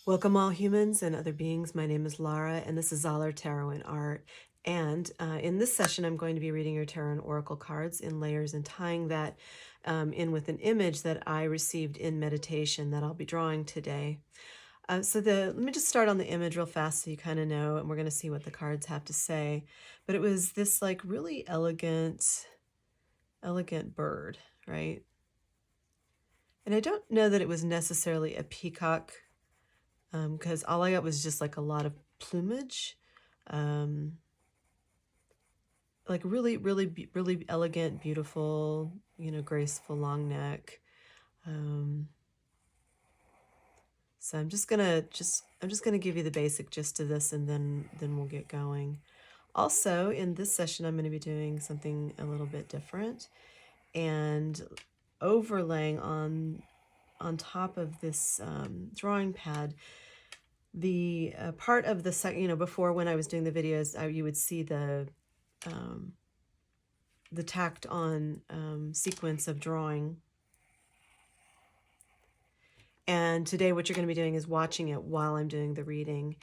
Welcome all humans and other beings. My name is Lara and this is Zollar Tarot and Art. And in this session, I'm going to be reading your Tarot and Oracle cards in layers and tying that in with an image that I received in meditation that I'll be drawing today. Let me just start on the image real fast so you kind of know, and we're going to see what the cards have to say. But it was this like really elegant bird, right? And I don't know that it was necessarily a peacock, because all I got was just like a lot of plumage, like really elegant, beautiful, graceful long neck. So I'm just gonna give you the basic gist of this, and then we'll get going. Also, in this session, I'm going to be doing something a little bit different, and overlaying on top of this drawing pad. The part of the second, before when I was doing the videos, you would see the tacked on sequence of drawing. And today what you're going to be doing is watching it while I'm doing the reading.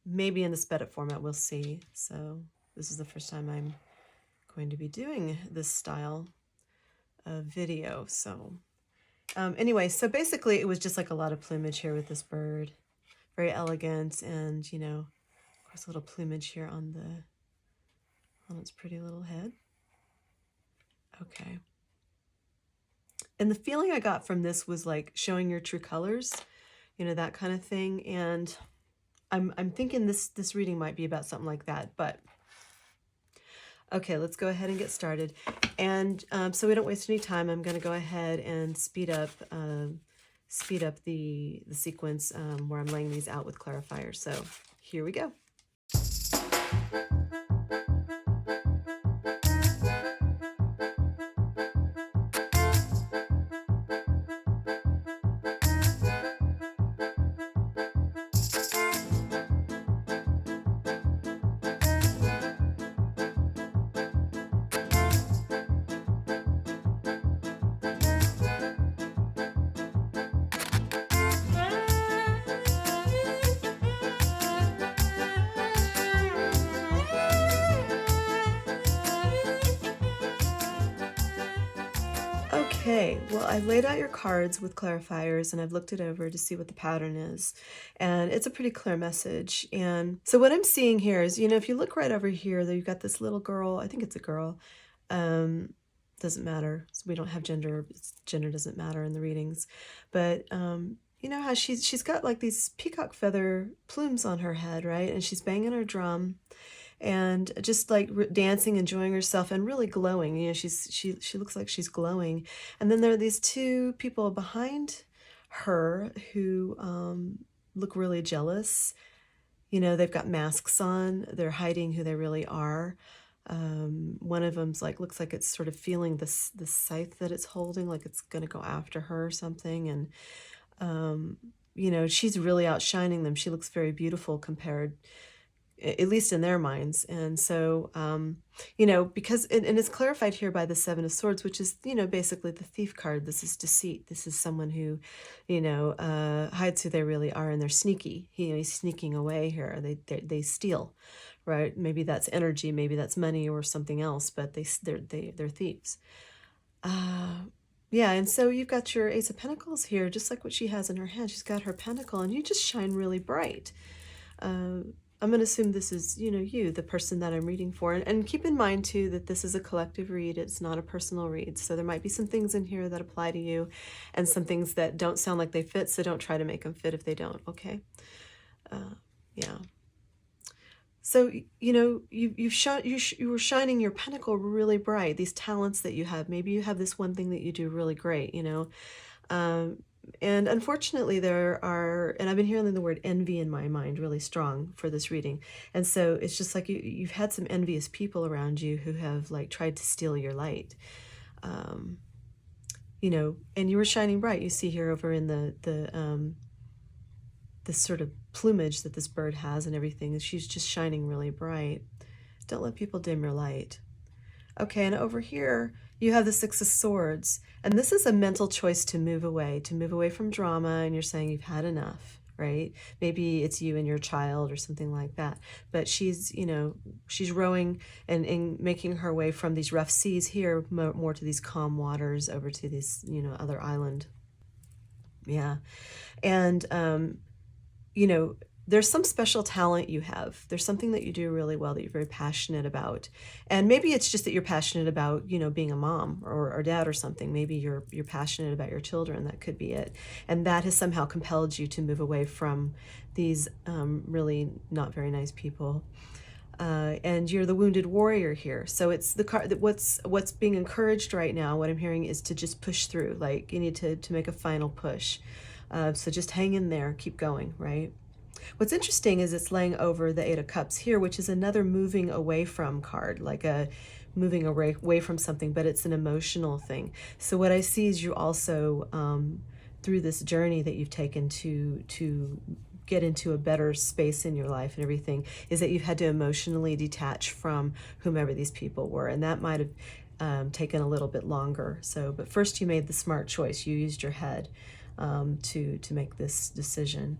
Maybe in the sped up format, we'll see. So this is the first time I'm going to be doing this style of video. So anyway, so basically it was just like a lot of plumage here with this bird. Very elegant, and of course a little plumage here on its pretty little head. Okay. And the feeling I got from this was like showing your true colors, that kind of thing. And I'm thinking this reading might be about something like that. But okay, let's go ahead and get started. And so we don't waste any time, I'm going to go ahead and speed up the sequence where I'm laying these out with clarifiers. So here we go. Okay, well, I've laid out your cards with clarifiers and I've looked it over to see what the pattern is. And it's a pretty clear message. And so what I'm seeing here is, if you look right over here, you've got this little girl, I think it's a girl, doesn't matter. So we don't have gender. Gender doesn't matter in the readings. But you know how she's got like these peacock feather plumes on her head, right? And she's banging her drum and just like dancing, enjoying herself, and really glowing. She looks like she's glowing. And then there are these two people behind her who look really jealous. They've got masks on. They're hiding who they really are. One of them's like, looks like it's sort of feeling this scythe that it's holding, like it's going to go after her or something. And she's really outshining them. She looks very beautiful compared, at least in their minds. And so, because, and it's clarified here by the Seven of Swords, which is, basically the thief card. This is deceit. This is someone who, hides who they really are, and they're sneaky. He's sneaking away here. They steal, right? Maybe that's energy, maybe that's money or something else, but they're thieves. Yeah, and so you've got your Ace of Pentacles here, just like what she has in her hand. She's got her pentacle, and you just shine really bright. I'm going to assume this is, you, the person that I'm reading for. And keep in mind, too, that this is a collective read. It's not a personal read. So there might be some things in here that apply to you and some things that don't sound like they fit. So don't try to make them fit if they don't, okay? Yeah. So, you were shining your pentacle really bright, these talents that you have. Maybe you have this one thing that you do really great, and unfortunately there are, and I've been hearing the word envy in my mind really strong for this reading. And so it's just like you've had some envious people around you who have like tried to steal your light. And you were shining bright. You see here over in this sort of plumage that this bird has and everything, and she's just shining really bright. Don't let people dim your light. Okay, and over here you have the Six of Swords, and this is a mental choice to move away from drama, and you're saying you've had enough, right? Maybe it's you and your child or something like that. But she's, she's rowing and making her way from these rough seas here more to these calm waters over to this, other island. Yeah. And, you know, there's some special talent you have. There's something that you do really well that you're very passionate about. And maybe it's just that you're passionate about, being a mom or dad or something. Maybe you're passionate about your children. That could be it. And that has somehow compelled you to move away from these really not very nice people. And you're the wounded warrior here. So it's the card that what's being encouraged right now. What I'm hearing is to just push through. Like you need to make a final push. So just hang in there, keep going, right? What's interesting is it's laying over the Eight of Cups here, which is another moving away from card, like a moving away from something, but it's an emotional thing. So what I see is you also, through this journey that you've taken to get into a better space in your life and everything, is that you've had to emotionally detach from whomever these people were. And that might have taken a little bit longer. So, but first you made the smart choice. You used your head to make this decision.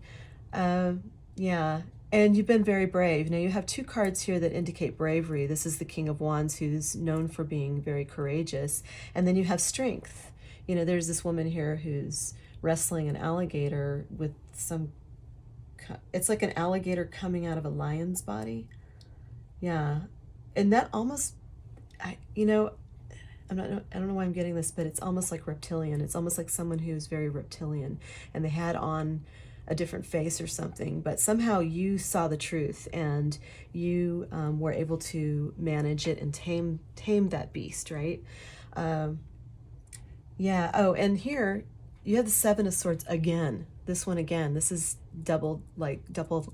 Yeah, and you've been very brave. Now you have two cards here that indicate bravery. This is the King of Wands, who's known for being very courageous. And then you have strength. There's this woman here who's wrestling an alligator with it's like an alligator coming out of a lion's body. Yeah, and that almost, I don't know why I'm getting this, but it's almost like reptilian. It's almost like someone who's very reptilian, and they had on a different face or something, but somehow you saw the truth and you were able to manage it and tame that beast, right? Yeah. Oh, and here you have the Seven of Swords again. This one again. This is double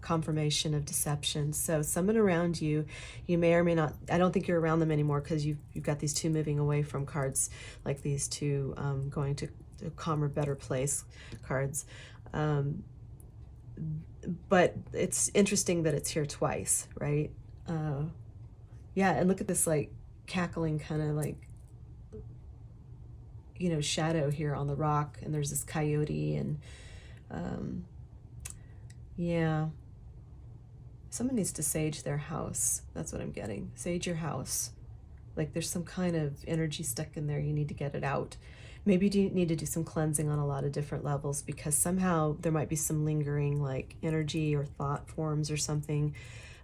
confirmation of deception. So someone around you, you may or may not. I don't think you're around them anymore because you've got these two moving away from cards, like these two going to a calmer, better place cards. But it's interesting that it's here twice, right? Yeah, and look at this like cackling kind of like, shadow here on the rock, and there's this coyote, and yeah, someone needs to sage their house. That's what I'm getting. Sage your house. Like there's some kind of energy stuck in there. You need to get it out. Maybe you need to do some cleansing on a lot of different levels, because somehow there might be some lingering like energy or thought forms or something,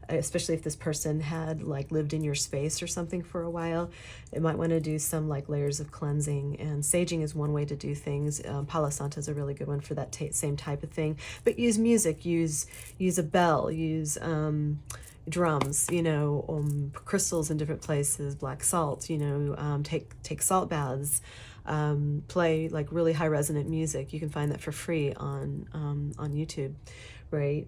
especially if this person had like lived in your space or something for a while. It might want to do some like layers of cleansing, and saging is one way to do things. Palo Santo is a really good one for that same type of thing. But use music, use a bell, use drums, crystals in different places, black salt, take salt baths, play like really high resonant music. You can find that for free on YouTube, right?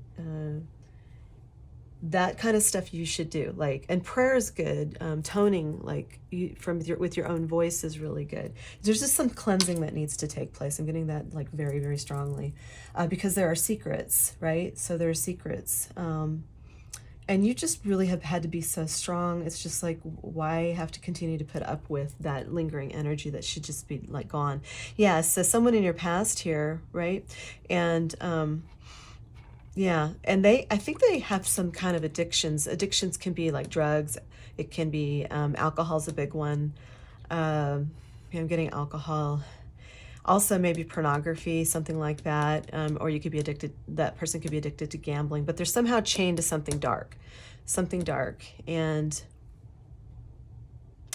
That kind of stuff you should do. Like, and prayer is good. Toning, like with your own voice, is really good. There's just some cleansing that needs to take place. I'm getting that like very, very strongly, because there are secrets, right? So there are secrets. And you just really have had to be so strong. It's just like, why have to continue to put up with that lingering energy that should just be like gone? Yeah, so someone in your past here, right? And yeah, and I think they have some kind of addictions. Addictions can be like drugs. It can be alcohol's a big one. Yeah, I'm getting alcohol. Also, maybe pornography, something like that. Or you could be addicted, that person could be addicted to gambling, but they're somehow chained to something dark. And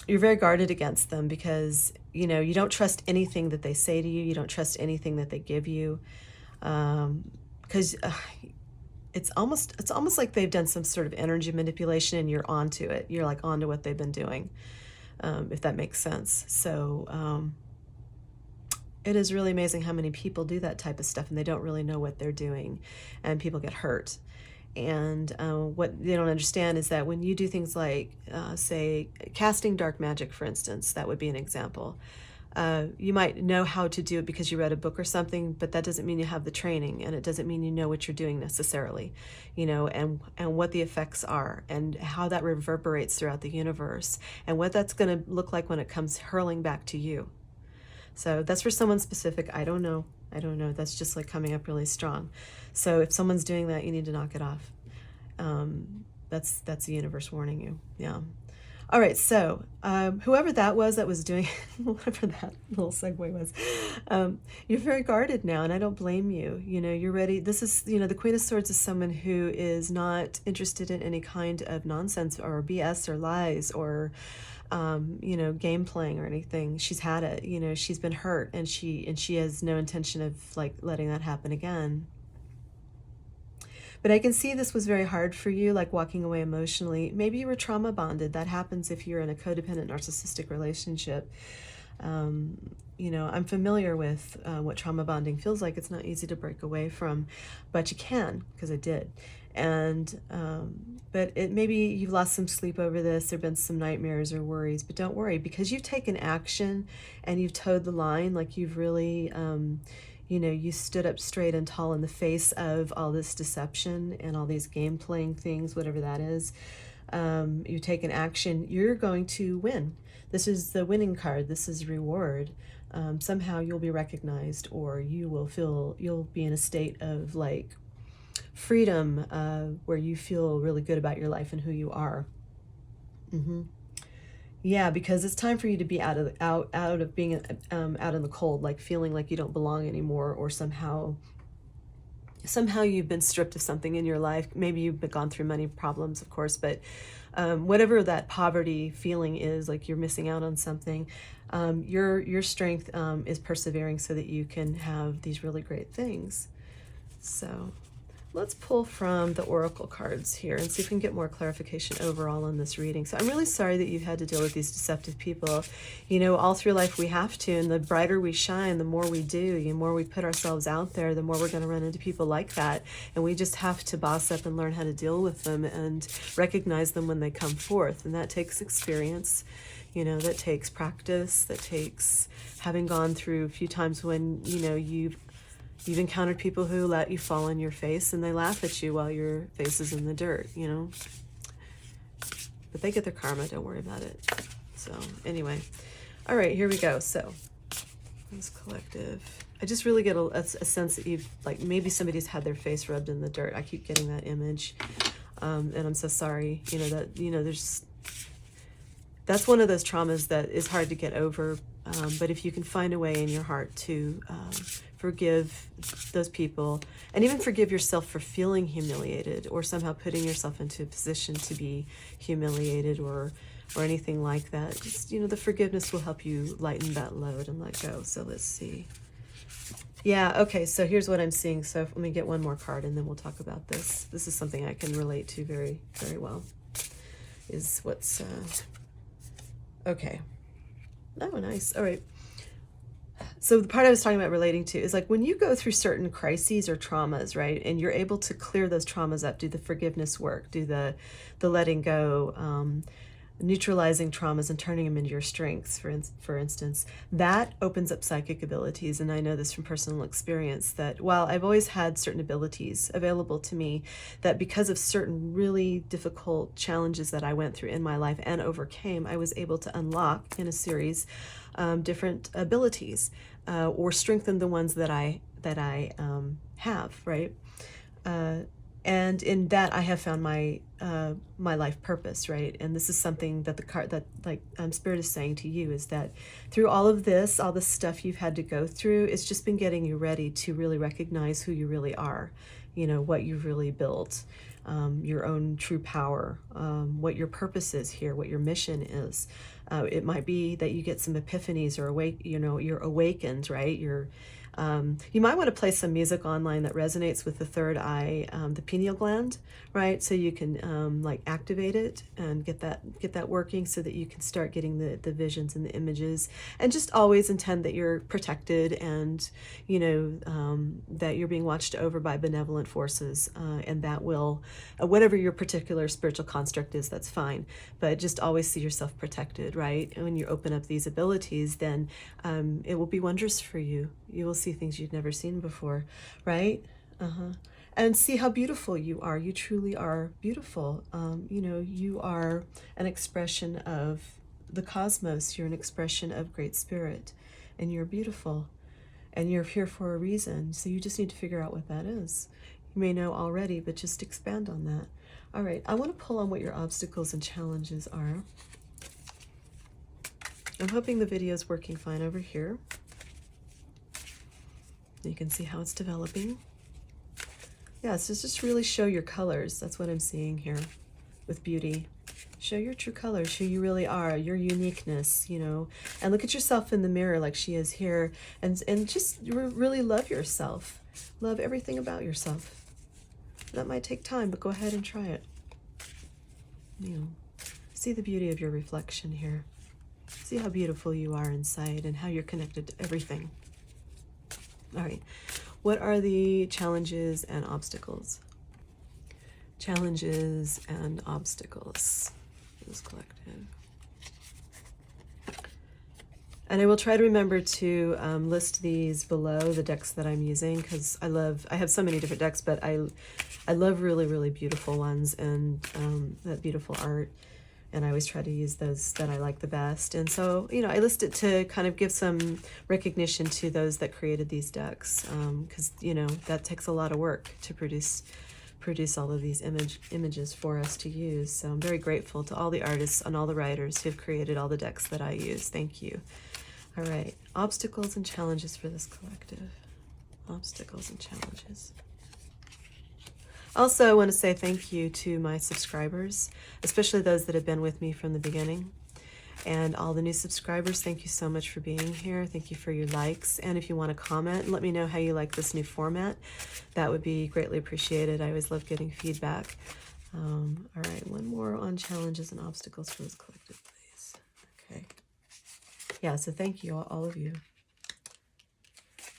you're very guarded against them because, you don't trust anything that they say to you. You don't trust anything that they give you. Because it's almost like they've done some sort of energy manipulation and you're onto it. You're like onto what they've been doing, if that makes sense. So, it is really amazing how many people do that type of stuff and they don't really know what they're doing, and people get hurt. And what they don't understand is that when you do things like, say, casting dark magic, for instance, that would be an example. You might know how to do it because you read a book or something, but that doesn't mean you have the training, and it doesn't mean you know what you're doing necessarily, and what the effects are and how that reverberates throughout the universe and what that's going to look like when it comes hurling back to you. So that's for someone specific. I don't know. I don't know. That's just like coming up really strong. So if someone's doing that, you need to knock it off. That's the universe warning you. Yeah. All right, so whoever that was doing, whatever that little segue was, you're very guarded now, and I don't blame you. You know, you're ready. This is, you know, the Queen of Swords is someone who is not interested in any kind of nonsense or BS or lies or, you know, game playing or anything. She's had it. You know, she's been hurt, and she has no intention of like letting that happen again. But I can see this was very hard for you, like walking away emotionally. Maybe you were trauma bonded. That happens if you're in a codependent narcissistic relationship. You know, I'm familiar with what trauma bonding feels like. It's not easy to break away from, but you can, because I did. And but maybe you've lost some sleep over this. There have been some nightmares or worries, but don't worry, because you've taken action and you've towed the line. Like you've really you know, you stood up straight and tall in the face of all this deception and all these game playing things, whatever that is. You've taken action. You're going to win. This is the winning card. This is reward. Somehow you'll be recognized, or you'll be in a state of like freedom, where you feel really good about your life and who you are. Yeah, because it's time for you to be out of being out in the cold, like feeling like you don't belong anymore, or somehow you've been stripped of something in your life. Maybe you've gone through money problems, of course, but whatever that poverty feeling is, like you're missing out on something, your strength is persevering so that you can have these really great things. So let's pull from the Oracle cards here and see if we can get more clarification overall on this reading. So I'm really sorry that you've had to deal with these deceptive people. You know, all through life we have to, and the brighter we shine, the more we do, the more we put ourselves out there, the more we're going to run into people like that. And we just have to boss up and learn how to deal with them and recognize them when they come forth. And that takes experience. You know, that takes practice, that takes having gone through a few times when, you know, you've encountered people who let you fall on your face and they laugh at you while your face is in the dirt, you know. But they get their karma, don't worry about it. So anyway, all right, here we go. So this collective, I just really get a sense that you've, like, maybe somebody's had their face rubbed in the dirt. I keep getting that image. And I'm so sorry, you know, that, you know, that's one of those traumas that is hard to get over. But if you can find a way in your heart to forgive those people, and even forgive yourself for feeling humiliated, or somehow putting yourself into a position to be humiliated, or anything like that, just, you know, the forgiveness will help you lighten that load and let go. So let's see. Yeah, okay, so here's what I'm seeing. So let me get one more card and then we'll talk about this. This is something I can relate to very, very well. Is what's okay. Oh, nice. All right. So the part I was talking about relating to is like when you go through certain crises or traumas, right? And you're able to clear those traumas up, do the forgiveness work, do the letting go, neutralizing traumas and turning them into your strengths, for instance, that opens up psychic abilities. And I know this from personal experience that while I've always had certain abilities available to me, that because of certain really difficult challenges that I went through in my life and overcame, I was able to unlock in a series different abilities, or strengthen the ones that I have, right? And in that, I have found my my life purpose, right? And this is something that the card that, like, Spirit is saying to you, is that through all of this, all the stuff you've had to go through, it's just been getting you ready to really recognize who you really are, you know, what you've really built, your own true power, what your purpose is here, what your mission is. It might be that you get some epiphanies or you're awakened, right? You might want to play some music online that resonates with the third eye, the pineal gland, right? So you can like activate it and get that working, so that you can start getting the visions and the images, and just always intend that you're protected, and you know that you're being watched over by benevolent forces, and that will, whatever your particular spiritual construct is, that's fine, but just always see yourself protected, right? And when you open up these abilities, then it will be wondrous for you. You will see things you've never seen before, right? And see how beautiful you are. You truly are beautiful. You know, you are an expression of the cosmos. You're an expression of Great Spirit, and you're beautiful. and you're here for a reason. So you just need to figure out what that is. You may know already, but just expand on that. All right, I want to pull on what your obstacles and challenges are. I'm hoping the video is working fine over here. You can see how it's developing. Yeah, so just really show your colors. That's what I'm seeing here with beauty. Show your true colors, who you really are, your uniqueness, you know, and look at yourself in the mirror like she is here, and just really love yourself. Love everything about yourself. That might take time, but go ahead and try it. You know, see the beauty of your reflection here. See how beautiful you are inside and how you're connected to everything. All right, what are the challenges and obstacles? Challenges and obstacles. This collective. And I will try to remember to list these below the decks that I'm using, because I have so many different decks, but I love really, really beautiful ones, and that beautiful art. And I always try to use those that I like the best. And so, you know, I list it to kind of give some recognition to those that created these decks, because, you know, that takes a lot of work to produce all of these images for us to use. So I'm very grateful to all the artists and all the writers who have created all the decks that I use. Thank you. All right, obstacles and challenges for this collective. Obstacles and challenges. Also, I want to say thank you to my subscribers, especially those that have been with me from the beginning. And all the new subscribers, thank you so much for being here. Thank you for your likes. And if you want to comment, let me know how you like this new format. That would be greatly appreciated. I always love getting feedback. All right, one more on challenges and obstacles for this collective, please. Okay. Yeah, so thank you, all of you.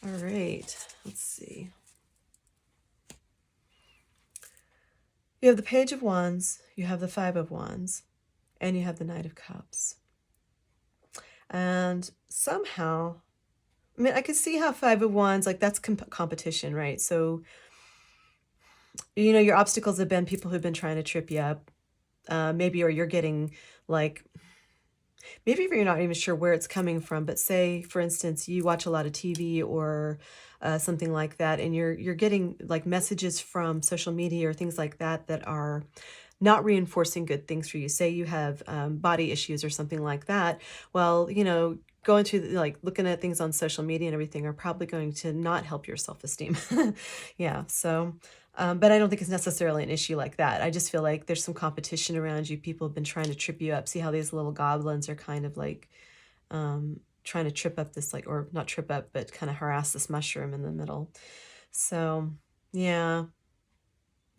All right, let's see. You have the Page of Wands, you have the Five of Wands, and you have the Knight of Cups. And somehow, I mean, I could see how Five of Wands, like that's competition, right? So, you know, your obstacles have been people who've been trying to trip you up. Maybe, or you're getting like, maybe you're not even sure where it's coming from, but say, for instance, you watch a lot of TV or something like that, and you're getting like messages from social media or things like that that are not reinforcing good things for you. Say you have body issues or something like that. Well, you know, going through like looking at things on social media and everything are probably going to not help your self-esteem. Yeah, so but I don't think it's necessarily an issue like that. I just feel like there's some competition around you. People have been trying to trip you up. See how these little goblins are kind of like trying to trip up this, like, or not trip up, but kind of harass this mushroom in the middle. So yeah.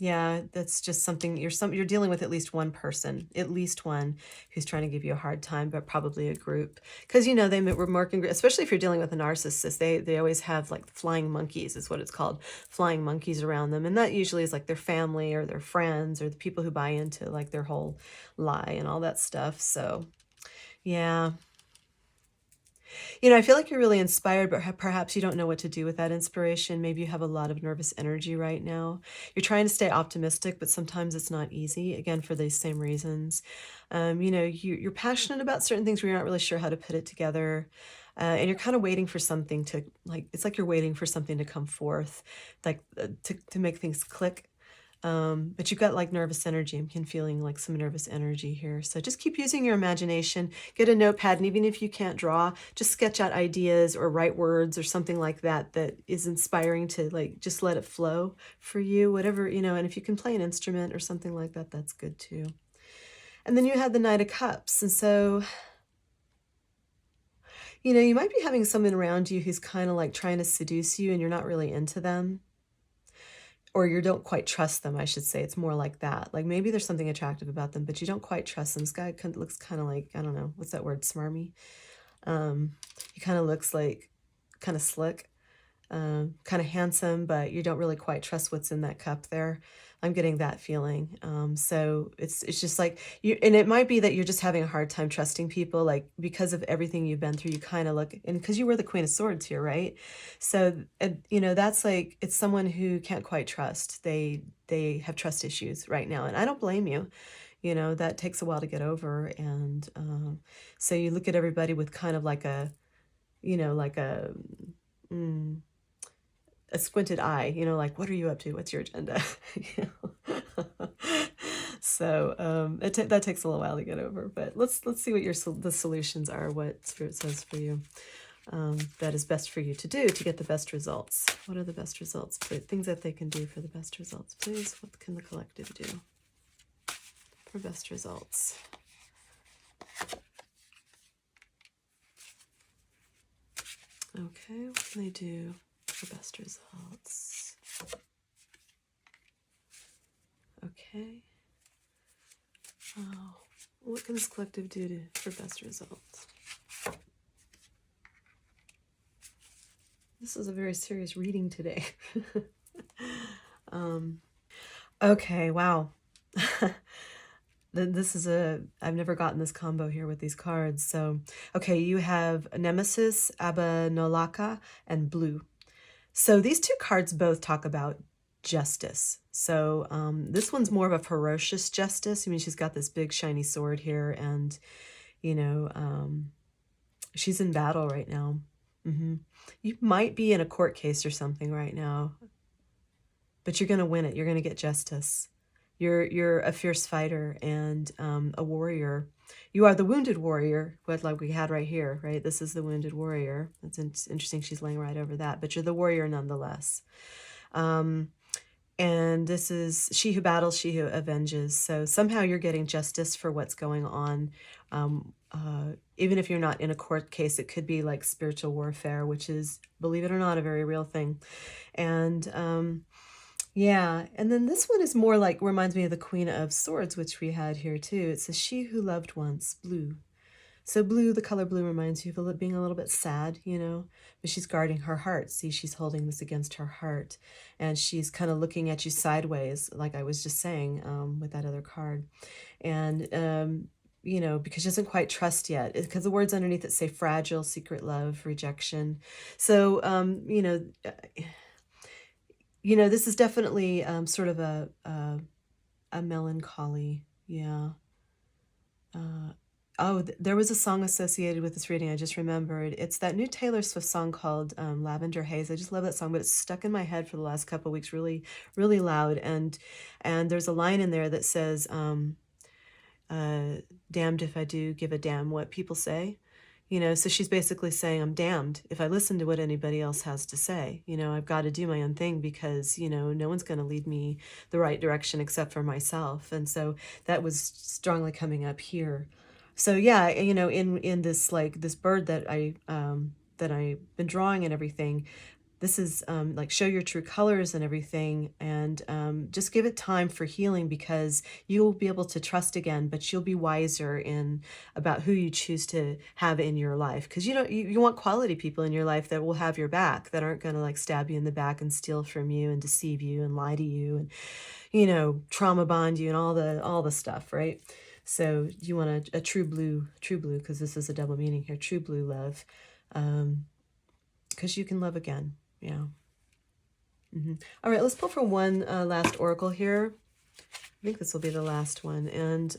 Yeah, that's just something you're dealing with, at least one person, at least one who's trying to give you a hard time, but probably a group. Because, you know, they were working, especially if you're dealing with a narcissist, they always have like flying monkeys is what it's called, flying monkeys around them. And that usually is like their family or their friends or the people who buy into like their whole lie and all that stuff. So, yeah. You know, I feel like you're really inspired, but perhaps you don't know what to do with that inspiration. Maybe you have a lot of nervous energy right now. You're trying to stay optimistic, but sometimes it's not easy, again, for these same reasons. You know, you're passionate about certain things where you're not really sure how to put it together. And you're kind of waiting for something to, like, it's like you're waiting for something to come forth, like to make things click. But you've got like nervous energy. I'm feeling like some nervous energy here. So just keep using your imagination, get a notepad, and even if you can't draw, just sketch out ideas or write words or something like that that is inspiring to like, just let it flow for you, whatever, you know, and if you can play an instrument or something like that, that's good too. And then you had the Knight of Cups. And so, you know, you might be having someone around you who's kind of like trying to seduce you and you're not really into them. Or you don't quite trust them, I should say. It's more like that. Like maybe there's something attractive about them, but you don't quite trust them. This guy looks kind of like, I don't know, what's that word, smarmy? He kind of looks like kind of slick, kind of handsome, but you don't really quite trust what's in that cup there. I'm getting that feeling. So it's just like you, and it might be that you're just having a hard time trusting people, like because of everything you've been through, you kind of look, and because you were the Queen of Swords here, right? So, you know, that's like, it's someone who can't quite trust. They have trust issues right now. And I don't blame you. You know, that takes a while to get over. And so you look at everybody with kind of like a, you know, like a, mm, a squinted eye, you know, like, what are you up to? What's your agenda? You know? So that takes a little while to get over, but let's see what the solutions are, what Spirit says for you. That is best for you to do to get the best results. What are the best results? Things that they can do for the best results. Please, what can the collective do for best results? Okay, what can they do for best results? Okay. Oh, what can this collective do for best results? This is a very serious reading today. Okay, wow. This is I've never gotten this combo here with these cards. So, okay, you have Nemesis, Abanolaka, and Blue. So these two cards both talk about justice. So this one's more of a ferocious justice. I mean, she's got this big shiny sword here, and, you know, she's in battle right now. You might be in a court case or something right now, but you're going to win it. You're going to get justice. You're a fierce fighter and a warrior. You are the wounded warrior, what like we had right here, right? This is the wounded warrior. It's interesting she's laying right over that, but you're the warrior nonetheless. And this is she who battles, she who avenges. So somehow you're getting justice for what's going on. Even if you're not in a court case, it could be like spiritual warfare, which is, believe it or not, a very real thing. And yeah, and then this one is more like, reminds me of the Queen of Swords, which we had here too. It says, she who loved once, Blue. So blue, the color blue reminds you of being a little bit sad, you know, but she's guarding her heart. See, she's holding this against her heart, and she's kind of looking at you sideways, like I was just saying with that other card. And, you know, because she doesn't quite trust yet, because the words underneath it say fragile, secret love, rejection. So, you know, this is definitely sort of a melancholy, yeah. Oh, there was a song associated with this reading. I just remembered. It's that new Taylor Swift song called Lavender Haze. I just love that song, but it's stuck in my head for the last couple of weeks, really, really loud. And there's a line in there that says, damned if I do give a damn what people say. You know, so she's basically saying, I'm damned if I listen to what anybody else has to say. You know, I've got to do my own thing because, you know, no one's going to lead me the right direction except for myself. And so that was strongly coming up here. So yeah, you know, in this, like this bird that I've been drawing and everything, this is like show your true colors and everything, and just give it time for healing, because you'll be able to trust again, but you'll be wiser in about who you choose to have in your life, because you want quality people in your life that will have your back, that aren't going to like stab you in the back and steal from you and deceive you and lie to you and, you know, trauma bond you and all the stuff, right? So you want a true blue, because this is a double meaning here, true blue love, because you can love again. Yeah. All right, let's pull for one last oracle here. I think this will be the last one. And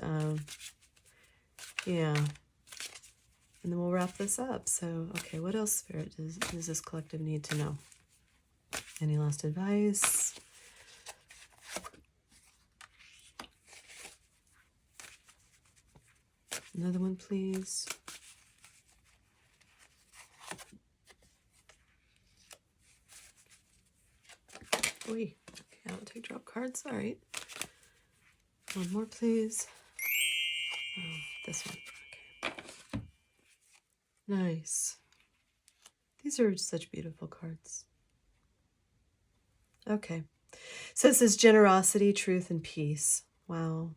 yeah, and then we'll wrap this up. So, okay, what else, Spirit, does this collective need to know? Any last advice? Another one, please. Oy. Okay, I don't take drop cards. All right. One more, please. Oh, this one. Okay. Nice. These are such beautiful cards. Okay. So it says generosity, truth, and peace. Wow.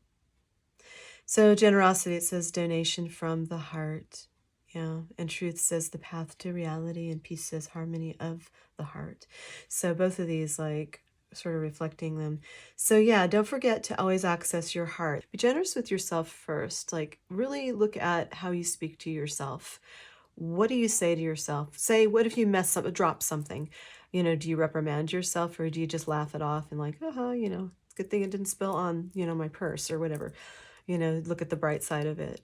So generosity, it says donation from the heart. Yeah. And truth says the path to reality, and peace says harmony of the heart. So both of these, like, sort of reflecting them. So yeah, don't forget to always access your heart. Be generous with yourself first. Like, really look at how you speak to yourself. What do you say to yourself? Say, what if you mess up, drop something? You know, do you reprimand yourself, or do you just laugh it off and like, you know, it's a good thing it didn't spill on, you know, my purse or whatever. You know, look at the bright side of it.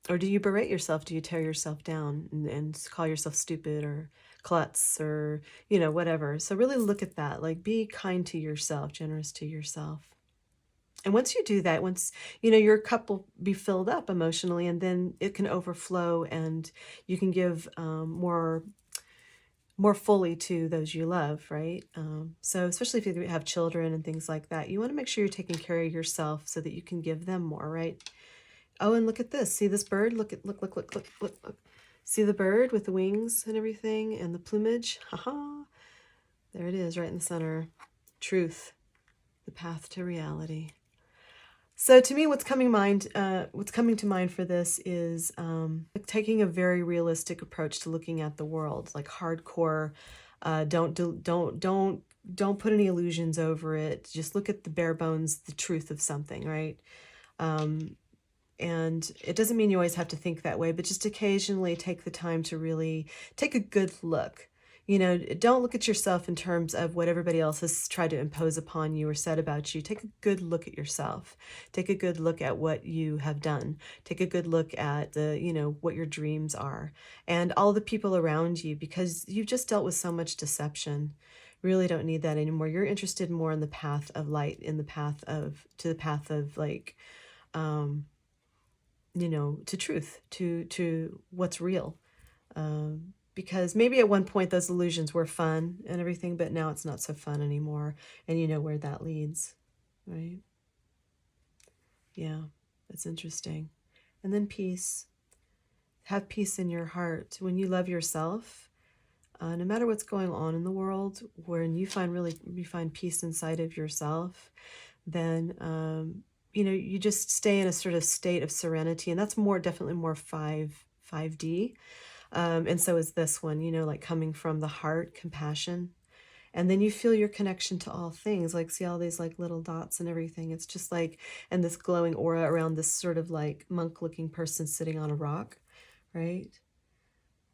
Or do you berate yourself? Do you tear yourself down and call yourself stupid or klutz or, whatever? So really look at that. Like, be kind to yourself, generous to yourself. And once you do that, once, your cup will be filled up emotionally, and then it can overflow and you can give more fully to those you love, right? So especially if you have children and things like that, you want to make sure you're taking care of yourself so that you can give them more, right? Oh, and look at this. See this bird? Look. See the bird with the wings and everything and the plumage? Haha. There it is, right in the center. Truth, the path to reality. So to me, what's coming to mind for this is taking a very realistic approach to looking at the world, like hardcore. Don't put any illusions over it. Just look at the bare bones, the truth of something, right? And it doesn't mean you always have to think that way, but just occasionally take the time to really take a good look. Don't look at yourself in terms of what everybody else has tried to impose upon you or said about you. Take a good look at yourself. Take a good look at what you have done. Take a good look at what your dreams are and all the people around you, because you've just dealt with so much deception. Really don't need that anymore. You're interested more in the path of light, to the path of like, to truth, to what's real. Because maybe at one point those illusions were fun and everything, but now it's not so fun anymore. And you know where that leads, right? Yeah, that's interesting. And then peace. Have peace in your heart. When you love yourself, no matter what's going on in the world, when you find peace inside of yourself, then you just stay in a sort of state of serenity, and that's definitely more 5D. And so is this one, like coming from the heart, compassion. And then you feel your connection to all things, like see all these like little dots and everything. It's just like, and this glowing aura around this sort of like monk looking person sitting on a rock, right?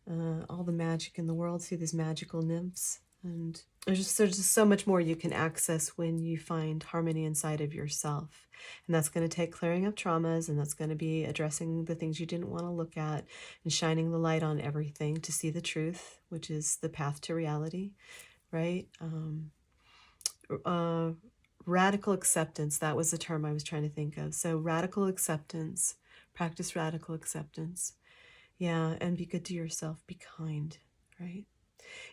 All the magic in the world, see these magical nymphs. And there's just so much more you can access when you find harmony inside of yourself. And that's going to take clearing up traumas, and that's going to be addressing the things you didn't want to look at and shining the light on everything to see the truth, which is the path to reality, right? Radical acceptance, that was the term I was trying to think of. So radical acceptance, practice radical acceptance. Yeah, and be good to yourself, be kind, right?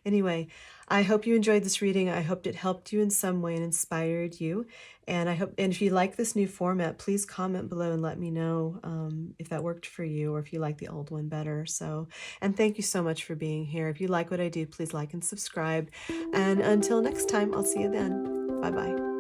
Anyway, I hope you enjoyed this reading. I hoped it helped you in some way and inspired you. And if you like this new format, please comment below and let me know if that worked for you or if you like the old one better. And thank you so much for being here. If you like what I do, please like and subscribe. And until next time, I'll see you then. Bye-bye.